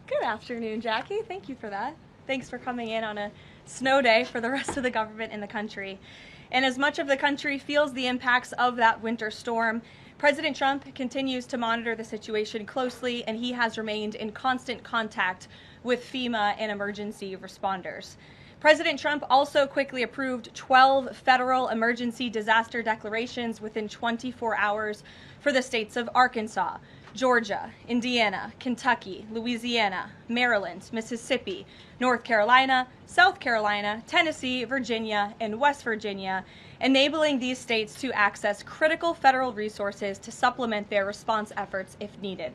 Good afternoon, Jackie. Thank you for that. Thanks for coming in on a snow day for the rest of the government in the country. And as much of the country feels the impacts of that winter storm, President Trump continues to monitor the situation closely, and he has remained in constant contact with FEMA and emergency responders. President Trump also quickly approved 12 federal emergency disaster declarations within 24 hours for the states of Arkansas, Georgia, Indiana, Kentucky, Louisiana, Maryland, Mississippi, North Carolina, South Carolina, Tennessee, Virginia, and West Virginia, enabling these states to access critical federal resources to supplement their response efforts if needed.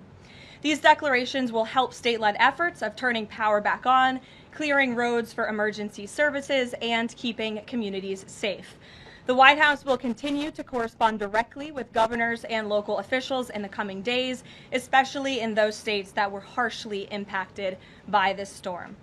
These declarations will help state-led efforts of turning power back on, clearing roads for emergency services, and keeping communities safe. The White House will continue to correspond directly with governors and local officials in the coming days, especially in those states that were harshly impacted by this storm.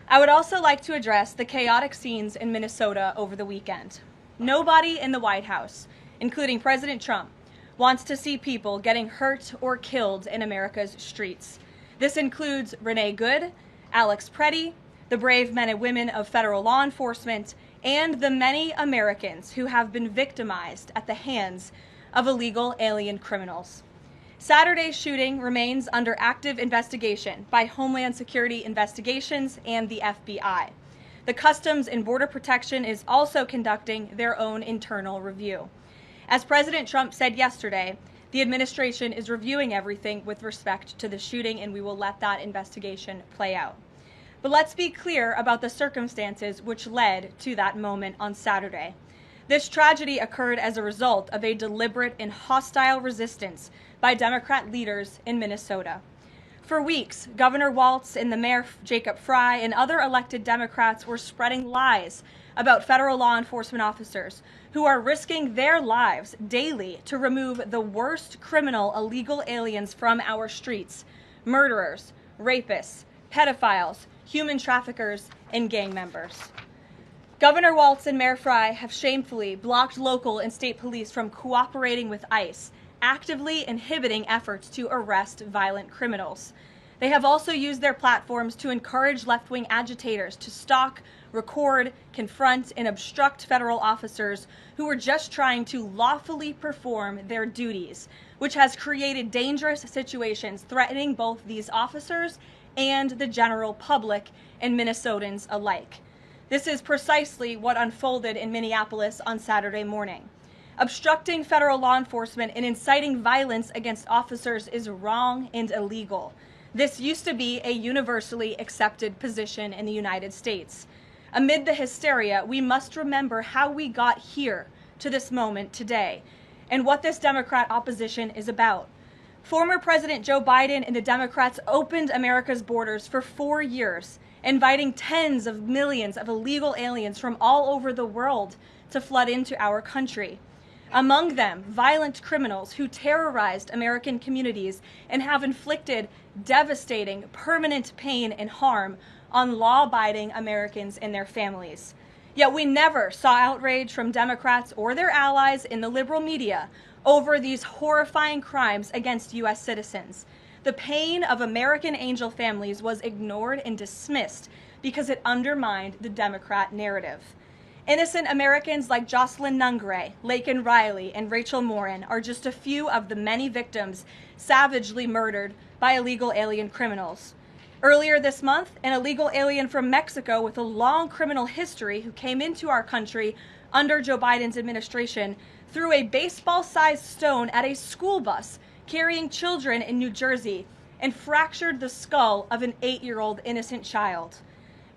I would also like to address the chaotic scenes in Minnesota over the weekend. Nobody in the White House, including President Trump, wants to see people getting hurt or killed in America's streets. This includes Renee Good, Alex Preddy, the brave men and women of federal law enforcement, and the many Americans who have been victimized at the hands of illegal alien criminals. Saturday's shooting remains under active investigation by Homeland Security Investigations and the FBI. The Customs and Border Protection is also conducting their own internal review. As President Trump said yesterday, the administration is reviewing everything with respect to the shooting, and we will let that investigation play out. But let's be clear about the circumstances which led to that moment on Saturday. This tragedy occurred as a result of a deliberate and hostile resistance by Democrat leaders in Minnesota. For weeks, Governor Walz and the Mayor Jacob Fry and other elected Democrats were spreading lies about federal law enforcement officers who are risking their lives daily to remove the worst criminal illegal aliens from our streets: murderers, rapists, pedophiles, human traffickers, and gang members. Governor Walz and Mayor Fry have shamefully blocked local and state police from cooperating with ICE, actively inhibiting efforts to arrest violent criminals. They have also used their platforms to encourage left-wing agitators to stalk, record, confront, and obstruct federal officers who are just trying to lawfully perform their duties, which has created dangerous situations threatening both these officers and the general public and Minnesotans alike. This is precisely what unfolded in Minneapolis on Saturday morning. Obstructing federal law enforcement and inciting violence against officers is wrong and illegal. This used to be a universally accepted position in the United States. Amid the hysteria, we must remember how we got here to this moment today and what this Democrat opposition is about. Former President Joe Biden and the Democrats opened America's borders for 4 years, inviting tens of millions of illegal aliens from all over the world to flood into our country. Among them, violent criminals who terrorized American communities and have inflicted devastating, permanent pain and harm on law-abiding Americans and their families. Yet we never saw outrage from Democrats or their allies in the liberal media over these horrifying crimes against U.S. citizens. The pain of American angel families was ignored and dismissed because it undermined the Democrat narrative. Innocent Americans like Jocelyn Nungray, Laken Riley, and Rachel Morin are just a few of the many victims savagely murdered by illegal alien criminals. Earlier this month, an illegal alien from Mexico with a long criminal history who came into our country under Joe Biden's administration threw a baseball-sized stone at a school bus carrying children in New Jersey and fractured the skull of an 8-year-old innocent child.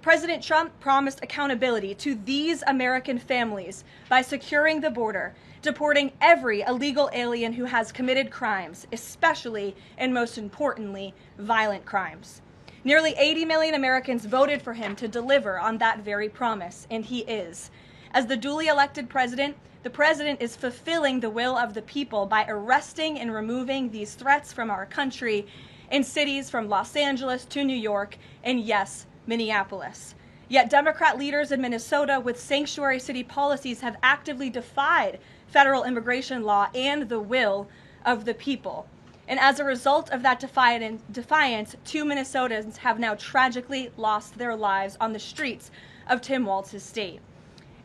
President Trump promised accountability to these American families by securing the border, deporting every illegal alien who has committed crimes, especially and most importantly, violent crimes. Nearly 80 million Americans voted for him to deliver on that very promise, and he is. As the duly elected president, the president is fulfilling the will of the people by arresting and removing these threats from our country in cities from Los Angeles to New York and, yes, Minneapolis. Yet Democrat leaders in Minnesota with sanctuary city policies have actively defied federal immigration law and the will of the people. And as a result of that defiance, 2 Minnesotans have now tragically lost their lives on the streets of Tim Walz's state.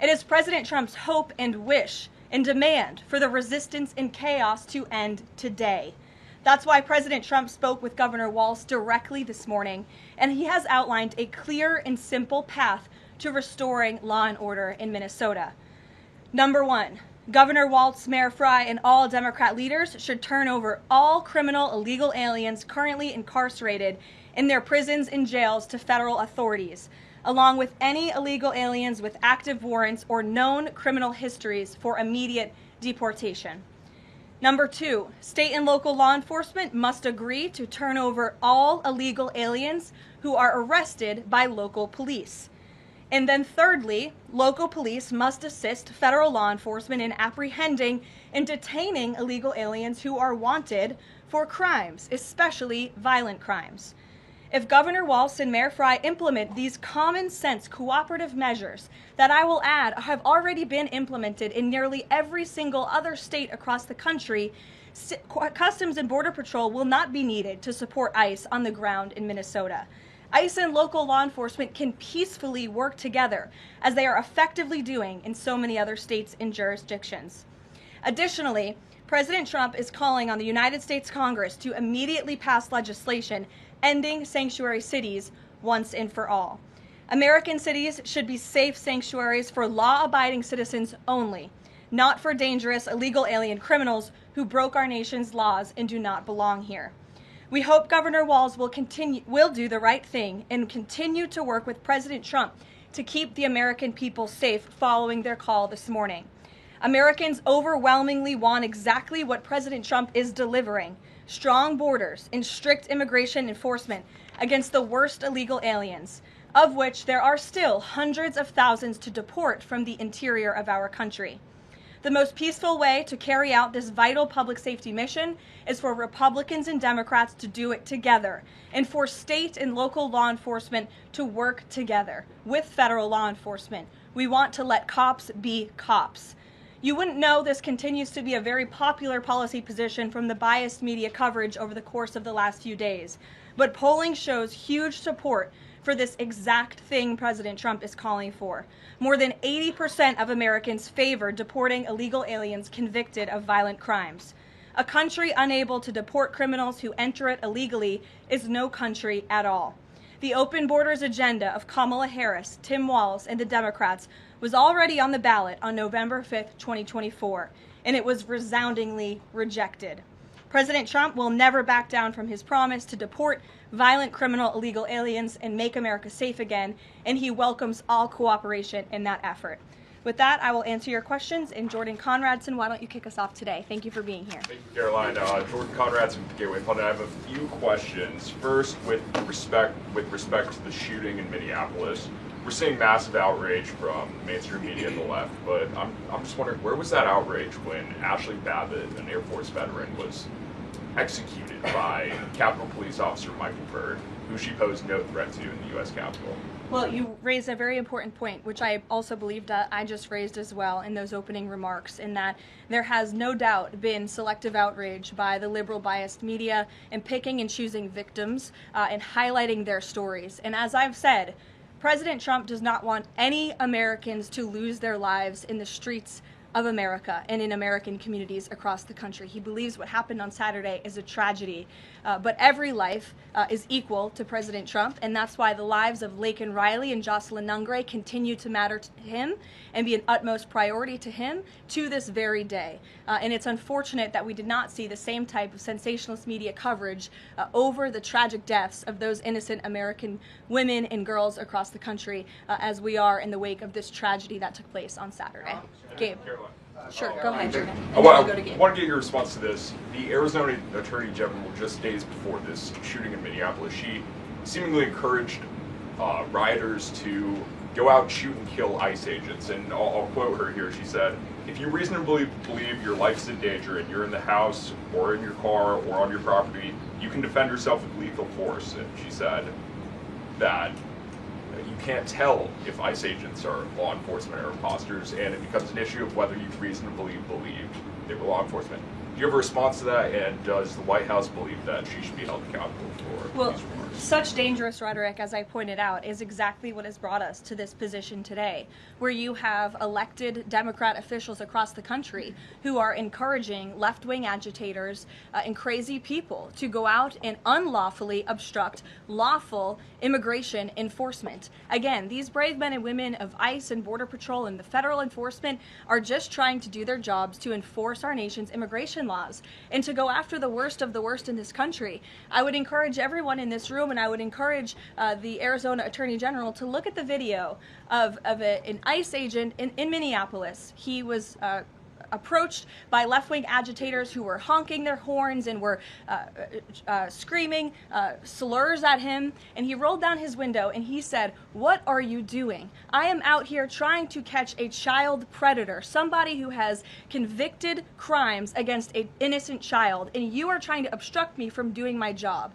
It is President Trump's hope and wish and demand for the resistance and chaos to end today. That's why President Trump spoke with Governor Walz directly this morning, and he has outlined a clear and simple path to restoring law and order in Minnesota. Number 1, Governor Walz, Mayor Frey, and all Democrat leaders should turn over all criminal illegal aliens currently incarcerated in their prisons and jails to federal authorities, along with any illegal aliens with active warrants or known criminal histories for immediate deportation. Number 2, state and local law enforcement must agree to turn over all illegal aliens who are arrested by local police. And then thirdly, local police must assist federal law enforcement in apprehending and detaining illegal aliens who are wanted for crimes, especially violent crimes. If Governor Walz and Mayor Frey implement these common sense cooperative measures that I will add have already been implemented in nearly every single other state across the country, Customs and Border Patrol will not be needed to support ICE on the ground in Minnesota. ICE and local law enforcement can peacefully work together, as they are effectively doing in so many other states and jurisdictions. Additionally, President Trump is calling on the United States Congress to immediately pass legislation ending sanctuary cities once and for all. American cities should be safe sanctuaries for law-abiding citizens only, not for dangerous illegal alien criminals who broke our nation's laws and do not belong here. We hope Governor Walz will do the right thing and continue to work with President Trump to keep the American people safe following their call this morning. Americans overwhelmingly want exactly what President Trump is delivering: strong borders and strict immigration enforcement against the worst illegal aliens, of which there are still hundreds of thousands to deport from the interior of our country. The most peaceful way to carry out this vital public safety mission is for Republicans and Democrats to do it together, and for state and local law enforcement to work together with federal law enforcement. We want to let cops be cops. You wouldn't know this continues to be a very popular policy position from the biased media coverage over the course of the last few days, but polling shows huge support for this exact thing President Trump is calling for. More than 80% of Americans favor deporting illegal aliens convicted of violent crimes. A country unable to deport criminals who enter it illegally is no country at all. The open borders agenda of Kamala Harris, Tim Walz, and the Democrats was already on the ballot on November 5th, 2024, and it was resoundingly rejected. President Trump will never back down from his promise to deport violent criminal illegal aliens and make America safe again, and he welcomes all cooperation in that effort. With that, I will answer your questions. And Jordan Conradson, why don't you kick us off today? Thank you for being here. Thank you, Karoline. Jordan Conradson with Gateway Pundit. I have a few questions. First, with respect to the shooting in Minneapolis, we're seeing massive outrage from mainstream media and the left, but I'm just wondering, where was that outrage when Ashley Babbitt, an Air Force veteran, was executed by Capitol Police Officer Michael Byrd, who she posed no threat to in the U.S. Capitol? Well, you raised a very important point, which I also believe that I just raised as well in those opening remarks, in that there has no doubt been selective outrage by the liberal biased media in picking and choosing victims and highlighting their stories. And as I've said, President Trump does not want any Americans to lose their lives in the streets of America and in American communities across the country. He believes what happened on Saturday is a tragedy, but every life is equal to President Trump, and that's why the lives of Laken Riley and Jocelyn Nungray continue to matter to him and be an utmost priority to him to this very day. And it's unfortunate that we did not see the same type of sensationalist media coverage over the tragic deaths of those innocent American women and girls across the country as we are in the wake of this tragedy that took place on Saturday. Gabe. Sure, go ahead, Jordan. I want to get your response to this. The Arizona Attorney General, just days before this shooting in Minneapolis, she seemingly encouraged rioters to go out and shoot and kill ICE agents. And I'll quote her here. She said, "If you reasonably believe your life's in danger and you're in the house or in your car or on your property, you can defend yourself with lethal force." And she said that you can't tell if ICE agents are law enforcement or imposters, and it becomes an issue of whether you reasonably believed they were law enforcement. Do you have a response to that, and does the White House believe that she should be held accountable for these remarks? Such dangerous rhetoric, as I pointed out, is exactly what has brought us to this position today, where you have elected Democrat officials across the country who are encouraging left-wing agitators and crazy people to go out and unlawfully obstruct lawful immigration enforcement. Again, these brave men and women of ICE and Border Patrol and the federal enforcement are just trying to do their jobs to enforce our nation's immigration laws and to go after the worst of the worst in this country. I would encourage everyone in this room, and I would encourage the Arizona Attorney General to look at the video of an ICE agent in Minneapolis. He was approached by left-wing agitators who were honking their horns and were screaming slurs at him, and he rolled down his window and he said, "What are you doing? I am out here trying to catch a child predator, somebody who has convicted crimes against an innocent child, and you are trying to obstruct me from doing my job."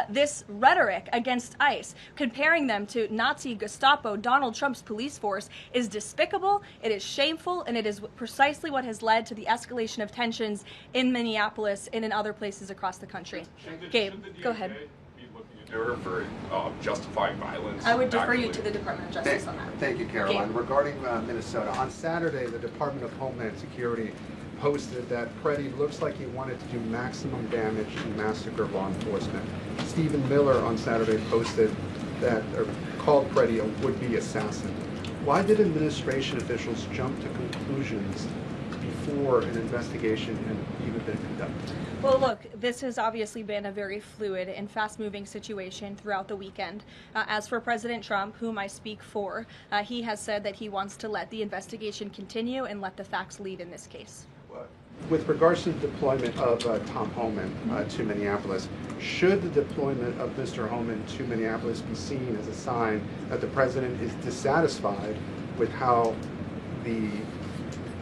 This rhetoric against ICE, comparing them to Nazi Gestapo, Donald Trump's police force, is despicable, it is shameful, and it is precisely what has led to the escalation of tensions in Minneapolis and in other places across the country. Gabe, go ahead. Be looking into her for justifying violence? I would defer you to the Department of Justice on that. Thank you, Karoline. Gabe. Regarding Minnesota, on Saturday, the Department of Homeland Security posted that Preddy looks like he wanted to do maximum damage and massacre law enforcement. Stephen Miller on Saturday posted that, or called Preddy a would-be assassin. Why did administration officials jump to conclusions before an investigation had even been conducted? Well, look, this has obviously been a very fluid and fast-moving situation throughout the weekend. As for President Trump, whom I speak for, he has said that he wants to let the investigation continue and let the facts lead in this case. With regards to the deployment of Tom Homan to Minneapolis, should the deployment of Mr. Homan to Minneapolis be seen as a sign that the president is dissatisfied with how the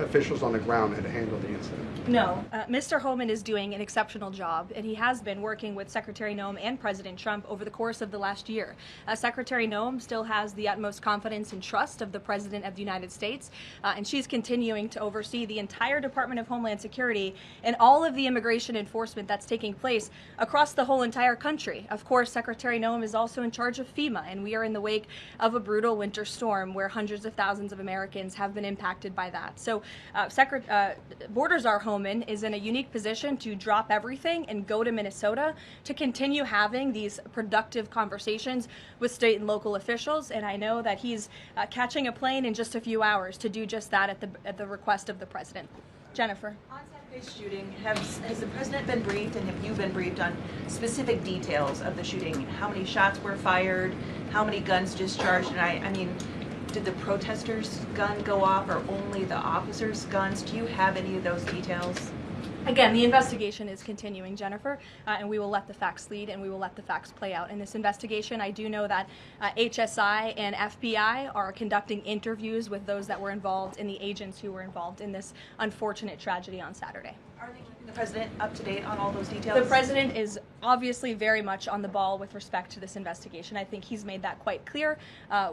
officials on the ground had handled the incident? No, Mr. Homan is doing an exceptional job, and he has been working with Secretary Noem and President Trump over the course of the last year. Secretary Noem still has the utmost confidence and trust of the President of the United States, and she's continuing to oversee the entire Department of Homeland Security and all of the immigration enforcement that's taking place across the whole entire country. Of course, Secretary Noem is also in charge of FEMA, and we are in the wake of a brutal winter storm where hundreds of thousands of Americans have been impacted by that. So Borders Are Homan is in a unique position to drop everything and go to Minnesota to continue having these productive conversations with state and local officials, and I know that he's catching a plane in just a few hours to do just that at the request of the president. Jennifer. On Saturday's shooting, has the president been briefed, and have you been briefed on specific details of the shooting? How many shots were fired? How many guns discharged? And I mean, did the protesters' gun go off, or only the officers' guns? Do you have any of those details? Again, the investigation is continuing, Jennifer, and we will let the facts lead, and we will let the facts play out. In this investigation, I do know that HSI and FBI are conducting interviews with those that were involved and the agents who were involved in this unfortunate tragedy on Saturday. Are they keeping the president up to date on all those details? The president is obviously very much on the ball with respect to this investigation. I think he's made that quite clear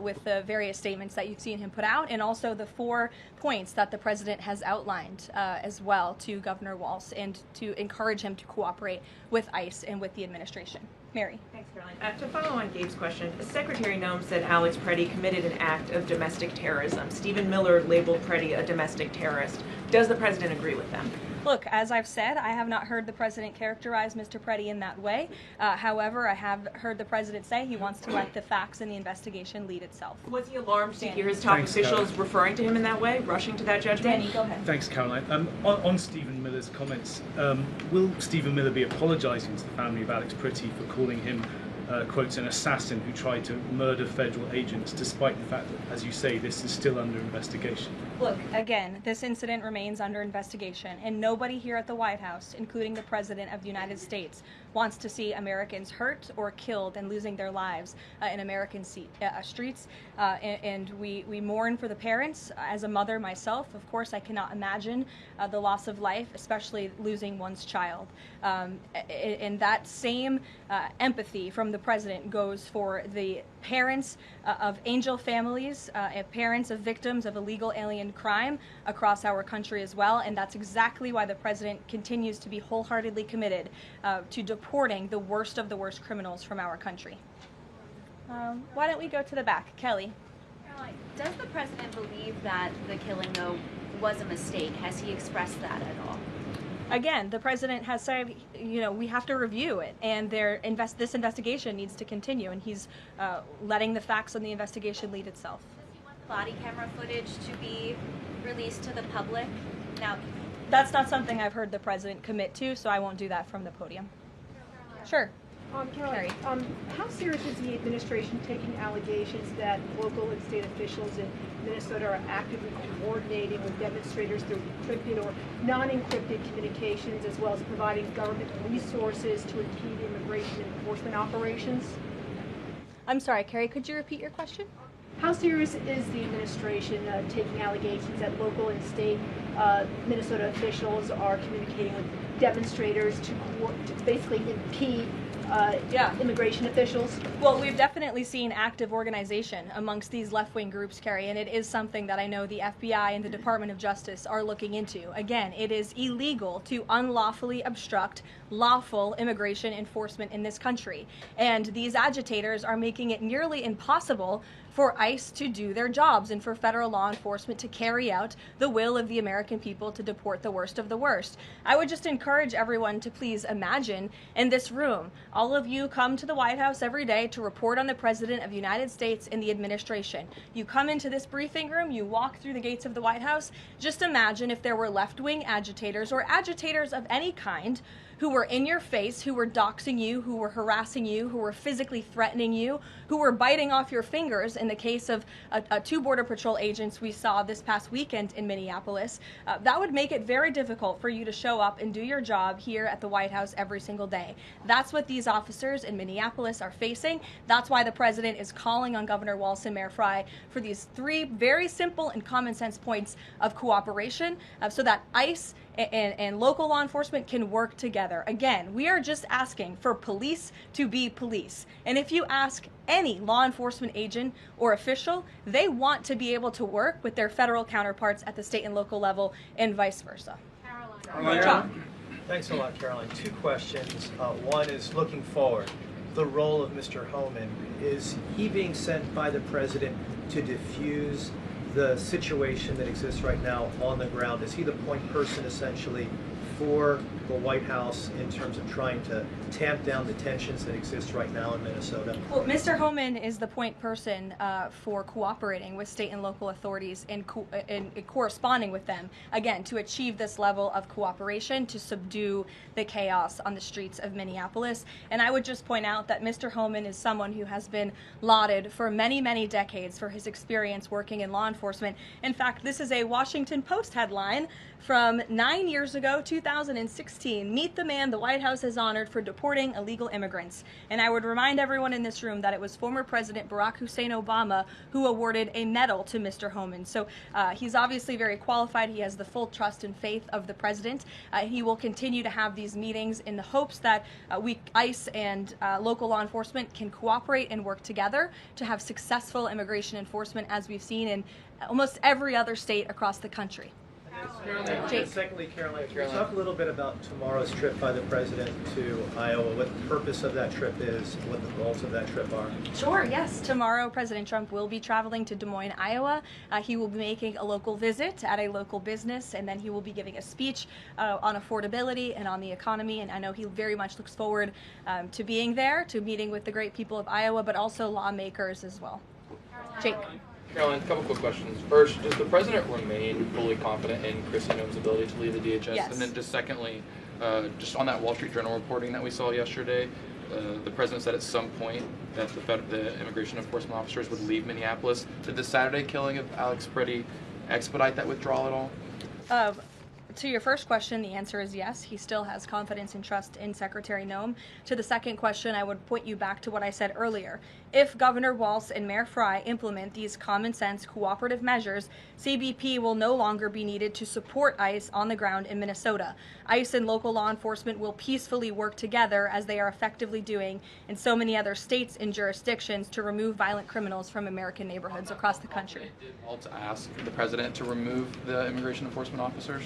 with the various statements that you've seen him put out, and also the 4 points that the president has outlined as well to Governor Walz, and to encourage him to cooperate with ICE and with the administration. Mary. Thanks, Karoline. To follow on Gabe's question, Secretary Noem said Alex Preddy committed an act of domestic terrorism. Stephen Miller labeled Preddy a domestic terrorist. Does the president agree with them? Look, as I've said, I have not heard the president characterize Mr. Preddy in that way. However, I have heard the president say he wants to let the facts in the investigation lead itself. Was he alarmed to hear his top officials referring to him in that way, rushing to that judgment? Danny, go ahead. Thanks, Karoline. On Stephen Miller's comments, will Stephen Miller be apologising to the family of Alex Preddy for calling him, quotes, an assassin who tried to murder federal agents, despite the fact that, as you say, this is still under investigation? Look, again, this incident remains under investigation, and nobody here at the White House, including the President of the United States, wants to see Americans hurt or killed and losing their lives in American streets. And we mourn for the parents. As a mother myself, of course, I cannot imagine the loss of life, especially losing one's child. And that same empathy from the President goes for the parents of angel families, parents of victims of illegal alien crime across our country as well. And that's exactly why the president continues to be wholeheartedly committed to deporting the worst of the worst criminals from our country. Why don't we go to the back? Kelly. Caroline, does the president believe that the killing, though, was a mistake? Has he expressed that at all? Again, the president has said, we have to review it, and this investigation needs to continue, and he's letting the facts on the investigation lead itself. Does he want the body camera footage to be released to the public? Now, that's not something I've heard the president commit to, so I won't do that from the podium. Sure. Caroline, how serious is the administration taking allegations that local and state officials in Minnesota are actively coordinating with demonstrators through encrypted or non-encrypted communications, as well as providing government resources to impede immigration enforcement operations? I'm sorry, Carrie, could you repeat your question? How serious is the administration taking allegations that local and state Minnesota officials are communicating with demonstrators to basically impede immigration officials? Well, we've definitely seen active organization amongst these left-wing groups, Carrie, and it is something that I know the FBI and the Department of Justice are looking into. Again, it is illegal to unlawfully obstruct lawful immigration enforcement in this country, and these agitators are making it nearly impossible for ICE to do their jobs and for federal law enforcement to carry out the will of the American people to deport the worst of the worst. I would just encourage everyone to please imagine in this room, all of you come to the White House every day to report on the President of the United States and the administration. You come into this briefing room, you walk through the gates of the White House. Just imagine if there were left-wing agitators or agitators of any kind who were in your face, who were doxing you, who were harassing you, who were physically threatening you, who were biting off your fingers in the case of two Border Patrol agents we saw this past weekend in Minneapolis. That would make it very difficult for you to show up and do your job here at the White House every single day. That's what these officers in Minneapolis are facing. That's why the president is calling on Governor Walz and Mayor Frey for these three very simple and common sense points of cooperation so that ICE and local law enforcement can work together. Again, we are just asking for police to be police. And if you ask any law enforcement agent or official, they want to be able to work with their federal counterparts at the state and local level and vice versa. Caroline. Thanks a lot, Caroline. Two questions. One is looking forward. The role of Mr. Homan. Is he being sent by the president to diffuse the situation that exists right now on the ground? Is he the point person essentially for the White House in terms of trying to tamp down the tensions that exist right now in Minnesota? Well, Mr. Homan is the point person for cooperating with state and local authorities and corresponding with them, again, to achieve this level of cooperation to subdue the chaos on the streets of Minneapolis. And I would just point out that Mr. Homan is someone who has been lauded for many, many decades for his experience working in law enforcement. In fact, this is a Washington Post headline from 9 years ago, 2016. Meet the man the White House has honored for deporting illegal immigrants. And I would remind everyone in this room that it was former President Barack Hussein Obama who awarded a medal to Mr. Homan. So he's obviously very qualified. He has the full trust and faith of the president. He will continue to have these meetings in the hopes that ICE and local law enforcement can cooperate and work together to have successful immigration enforcement, as we've seen in almost every other state across the country. Jake. Secondly, Caroline, can you talk a little bit about tomorrow's trip by the president to Iowa, what the purpose of that trip is, what the goals of that trip are? Sure, yes. Tomorrow, President Trump will be traveling to Des Moines, Iowa. He will be making a local visit at a local business, and then he will be giving a speech on affordability and on the economy. And I know he very much looks forward to being there, to meeting with the great people of Iowa, but also lawmakers as well. Jake. Caroline, a couple quick questions. First, does the president remain fully confident in Kristi Noem's ability to lead the DHS? Yes. And then just secondly, just on that Wall Street Journal reporting that we saw yesterday, the president said at some point that the immigration enforcement officers would leave Minneapolis. Did the Saturday killing of Alex Preddy expedite that withdrawal at all? To your first question, the answer is yes. He still has confidence and trust in Secretary Noem. To the second question, I would point you back to what I said earlier. If Governor Walz and Mayor Frey implement these common sense cooperative measures, CBP will no longer be needed to support ICE on the ground in Minnesota. ICE and local law enforcement will peacefully work together, as they are effectively doing in so many other states and jurisdictions, to remove violent criminals from American neighborhoods across the country. Did Walz ask the president to remove the immigration enforcement officers?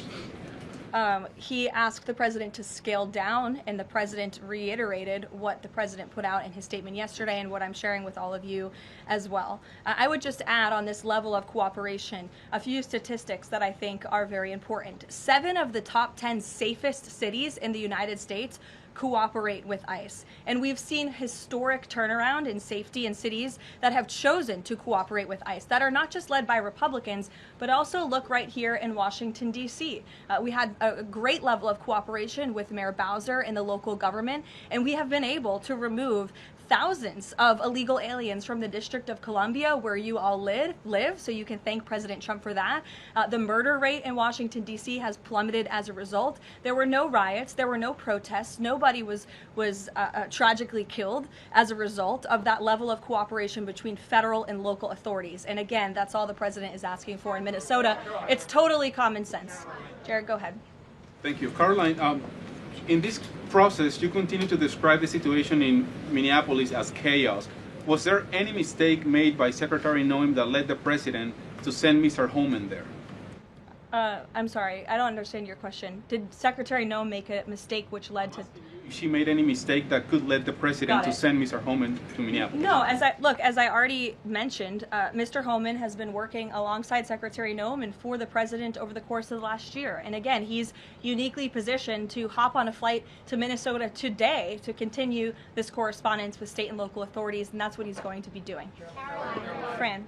He asked the president to scale down, and the president reiterated what the president put out in his statement yesterday and what I'm sharing with all of you as well. I would just add on this level of cooperation a few statistics that I think are very important. 7 of the top 10 safest cities in the United States cooperate with ICE. And we've seen historic turnaround in safety in cities that have chosen to cooperate with ICE, that are not just led by Republicans, but also look right here in Washington, D.C. We had a great level of cooperation with Mayor Bowser and the local government, and we have been able to remove thousands of illegal aliens from the District of Columbia, where you all live, so you can thank President Trump for that. The murder rate in Washington, D.C. has plummeted as a result. There were no riots, there were no protests, nobody was tragically killed as a result of that level of cooperation between federal and local authorities. And again, that's all the president is asking for in Minnesota. It's totally common sense. Jared, go ahead. Thank you. Karoline, in this process, you continue to describe the situation in Minneapolis as chaos. Was there any mistake made by Secretary Noem that led the president to send Mr. Homan there? I'm sorry, I don't understand your question. Did Secretary Noem make a mistake which led to... If she made any mistake that could lead the president to send Mr. Homan to Minneapolis? No, as I already mentioned, Mr. Homan has been working alongside Secretary Noem and for the president over the course of the last year. And again, he's uniquely positioned to hop on a flight to Minnesota today to continue this correspondence with state and local authorities, and that's what he's going to be doing. Fran.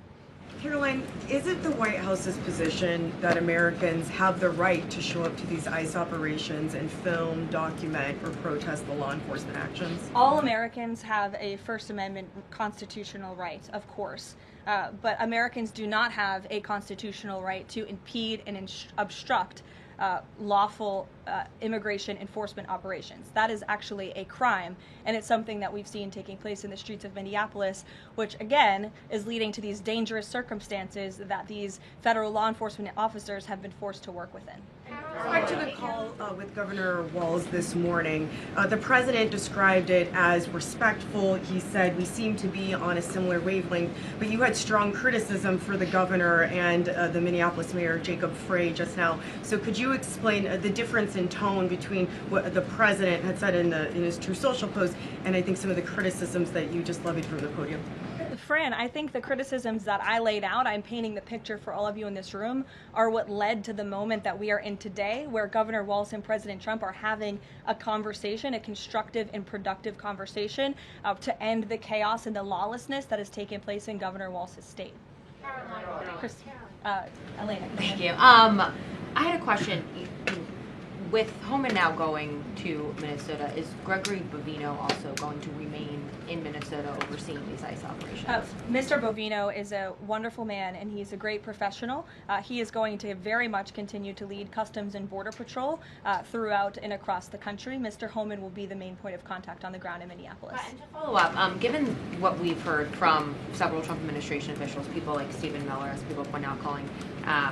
Karoline, is it the White House's position that Americans have the right to show up to these ICE operations and film, document, or protest the law enforcement actions? All Americans have a First Amendment constitutional right, of course. But Americans do not have a constitutional right to impede and obstruct lawful immigration enforcement operations. That is actually a crime, and it's something that we've seen taking place in the streets of Minneapolis, which again is leading to these dangerous circumstances that these federal law enforcement officers have been forced to work within. Back to the call with Governor Walz this morning. The president described it as respectful. He said, we seem to be on a similar wavelength, but you had strong criticism for the governor and the Minneapolis mayor, Jacob Frey, just now. So could you explain the difference in tone between what the president had said in his True Social post and I think some of the criticisms that you just levied from the podium? Fran, I think the criticisms that I laid out, I'm painting the picture for all of you in this room, are what led to the moment that we are in today, where Governor Walz and President Trump are having a conversation, a constructive and productive conversation to end the chaos and the lawlessness that has taken place in Governor Walz's state. Elena. Thank you. I had a question. With Homan now going to Minnesota, is Gregory Bovino also going to remain in Minnesota overseeing these ICE operations? Mr. Bovino is a wonderful man, and he's a great professional. He is going to very much continue to lead Customs and Border Patrol throughout and across the country. Mr. Homan will be the main point of contact on the ground in Minneapolis. And to follow up, given what we've heard from several Trump administration officials, people like Stephen Miller, as people point out, calling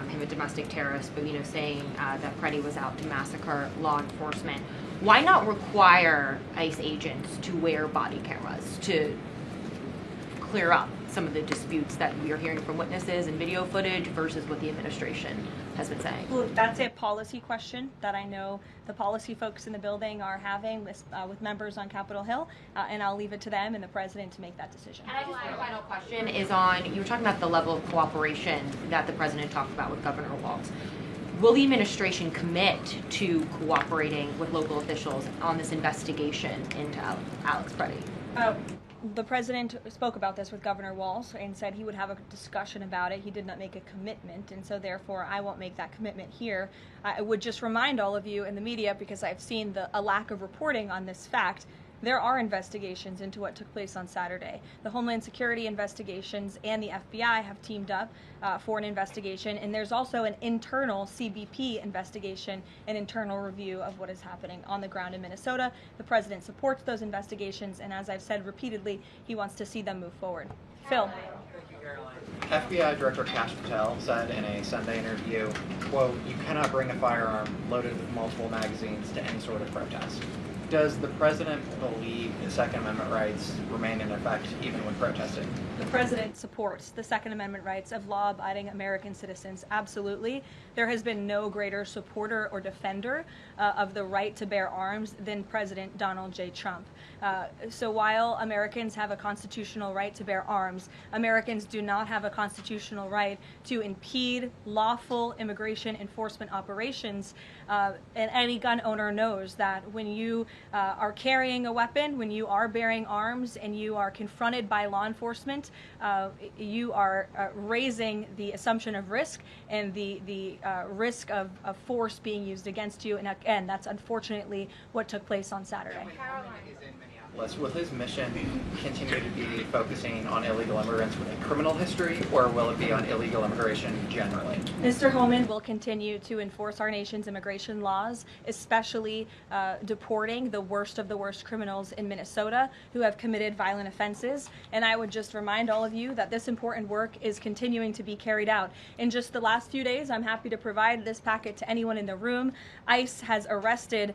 him a domestic terrorist, Bovino saying that Preddy was out to massacre law enforcement, why not require ICE agents to wear body cameras to clear up some of the disputes that we are hearing from witnesses and video footage versus what the administration has been saying? Well, that's a policy question that I know the policy folks in the building are having with members on Capitol Hill, and I'll leave it to them and the president to make that decision. And I just have a final question is on, you were talking about the level of cooperation that the president talked about with Governor Walz. Will the administration commit to cooperating with local officials on this investigation into Alex Preddy? The president spoke about this with Governor Walz and said he would have a discussion about it. He did not make a commitment, and so therefore I won't make that commitment here. I would just remind all of you in the media, because I've seen a lack of reporting on this fact, there are investigations into what took place on Saturday. The Homeland Security investigations and the FBI have teamed up for an investigation, and there's also an internal CBP investigation, an internal review of what is happening on the ground in Minnesota. The president supports those investigations, and as I've said repeatedly, he wants to see them move forward. Phil. FBI Director Kash Patel said in a Sunday interview, quote, "You cannot bring a firearm loaded with multiple magazines to any sort of protest." Does the president believe the Second Amendment rights remain in effect even when protesting? The president supports the Second Amendment rights of law-abiding American citizens. Absolutely. There has been no greater supporter or defender of the right to bear arms than President Donald J. Trump. So while Americans have a constitutional right to bear arms, Americans do not have a constitutional right to impede lawful immigration enforcement operations. And any gun owner knows that when you are carrying a weapon, when you are bearing arms, and you are confronted by law enforcement, you are raising the assumption of risk and the risk of force being used against you. And again, that's unfortunately what took place on Saturday. Will his mission continue to be focusing on illegal immigrants with a criminal history, or will it be on illegal immigration generally? Mr. Homan will continue to enforce our nation's immigration laws, especially deporting the worst of the worst criminals in Minnesota who have committed violent offenses. And I would just remind all of you that this important work is continuing to be carried out. In just the last few days, I'm happy to provide this packet to anyone in the room. ICE has arrested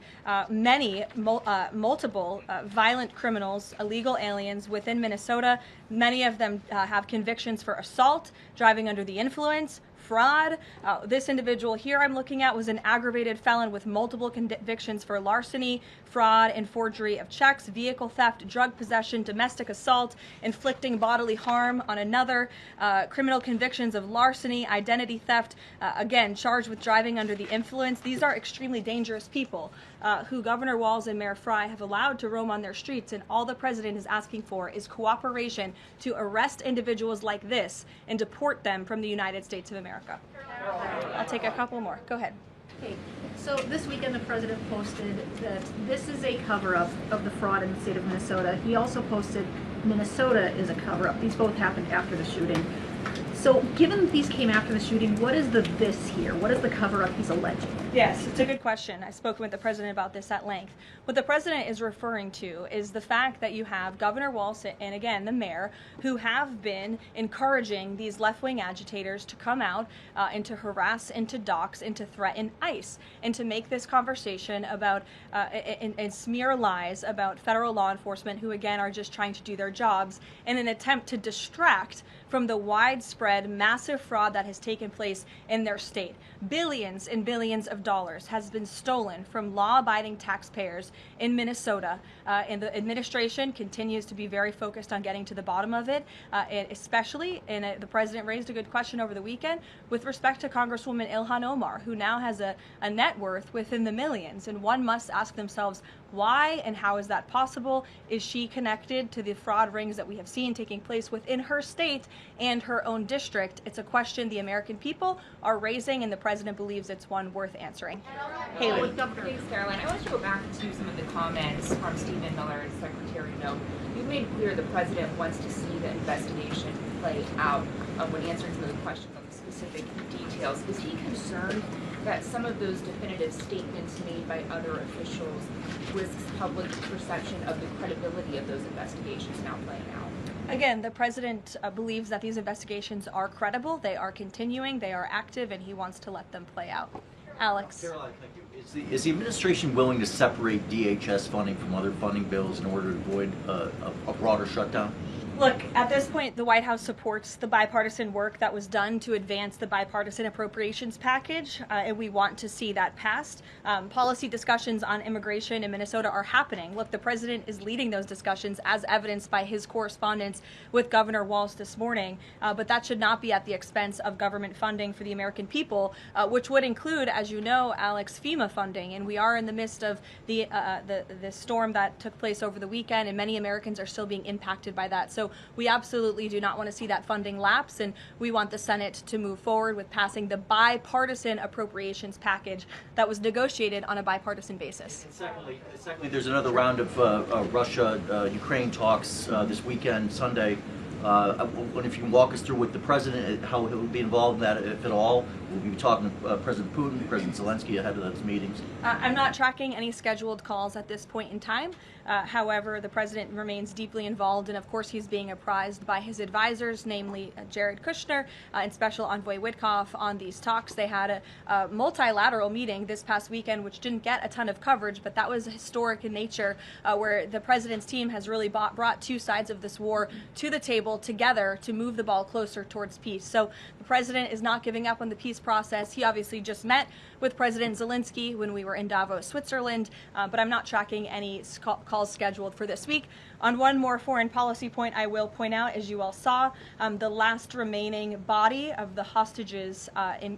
multiple violent criminals, illegal aliens within Minnesota. Many of them have convictions for assault, driving under the influence, fraud. This individual here I'm looking at was an aggravated felon with multiple convictions for larceny, fraud, and forgery of checks, vehicle theft, drug possession, domestic assault, inflicting bodily harm on another, criminal convictions of larceny, identity theft, again, charged with driving under the influence. These are extremely dangerous people who Governor Walz and Mayor Frey have allowed to roam on their streets, and all the president is asking for is cooperation to arrest individuals like this and deport them from the United States of America. I'll take a couple more. Go ahead. Okay, so this weekend the president posted that this is a cover-up of the fraud in the state of Minnesota. He also posted Minnesota is a cover-up. These both happened after the shooting. So given these came after the shooting, what is the this here? What is the cover-up he's alleging? Yes, it's a good question. I've spoken with the president about this at length. What the president is referring to is the fact that you have Governor Walz and, again, the mayor, who have been encouraging these left-wing agitators to come out and to harass and to dox and to threaten ICE and to make this conversation about and smear lies about federal law enforcement who, again, are just trying to do their jobs in an attempt to distract from the widespread, massive fraud that has taken place in their state. Billions and billions of dollars has been stolen from law-abiding taxpayers in Minnesota, and the administration continues to be very focused on getting to the bottom of it, and especially, and the president raised a good question over the weekend, with respect to Congresswoman Ilhan Omar, who now has a net worth within the millions, and one must ask themselves, why and how is that possible? Is she connected to the fraud rings that we have seen taking place within her state and her own district? It's a question the American people are raising, and the president believes it's one worth answering. Haley. Thanks, Karoline. I want to go back to some of the comments from Stephen Miller and Secretary Noem. You've made clear the president wants to see the investigation play out when answering some of the questions on the specific details. Is he concerned that some of those definitive statements made by other officials risks public perception of the credibility of those investigations now playing out? Again, the president believes that these investigations are credible, they are continuing, they are active, and he wants to let them play out. Alex. Karoline, thank you. Is the administration willing to separate DHS funding from other funding bills in order to avoid a broader shutdown? Look, at this point, the White House supports the bipartisan work that was done to advance the bipartisan appropriations package, and we want to see that passed. Policy discussions on immigration in Minnesota are happening. Look, the president is leading those discussions, as evidenced by his correspondence with Governor Walz this morning, but that should not be at the expense of government funding for the American people, which would include, as you know, Alex, FEMA funding, and we are in the midst of the storm that took place over the weekend, and many Americans are still being impacted by that. So So we absolutely do not want to see that funding lapse, and we want the Senate to move forward with passing the bipartisan appropriations package that was negotiated on a bipartisan basis. And secondly, there's another round of Russia-Ukraine talks this weekend, Sunday. I wonder if you can walk us through with the president, how he'll be involved in that, if at all. We'll be talking to President Putin, President Zelensky ahead of those meetings. I'm not tracking any scheduled calls at this point in time. However, the president remains deeply involved, and of course he's being apprised by his advisors, namely Jared Kushner and Special Envoy Witkoff, on these talks. They had a multilateral meeting this past weekend, which didn't get a ton of coverage, but that was historic in nature, where the president's team has really brought two sides of this war to the table together to move the ball closer towards peace. So the president is not giving up on the peace process. He obviously just met with President Zelensky when we were in Davos, Switzerland, but I'm not tracking any calls scheduled for this week. On one more foreign policy point, I will point out, as you all saw, the last remaining body of the hostages,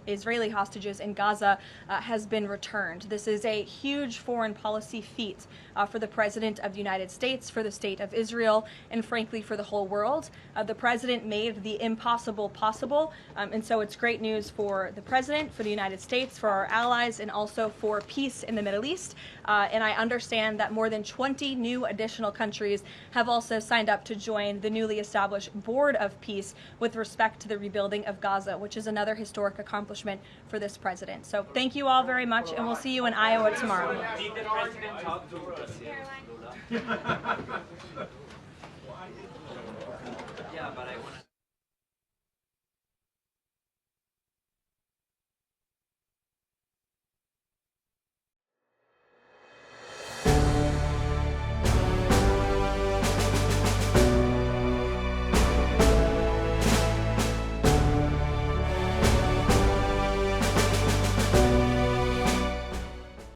Israeli hostages in Gaza, has been returned. This is a huge foreign policy feat for the President of the United States, for the State of Israel, and frankly for the whole world. The President made the impossible possible, and so it's great news for the President, for the United States, for our allies, and also for peace in the Middle East. And I understand that more than 20 new additional countries have also signed up to join the newly established Board of Peace with respect to the rebuilding of Gaza, which is another historic accomplishment for this president. So thank you all very much, and we'll see you in Iowa tomorrow. Did the president talk to us? Karoline. Yeah, but I want to.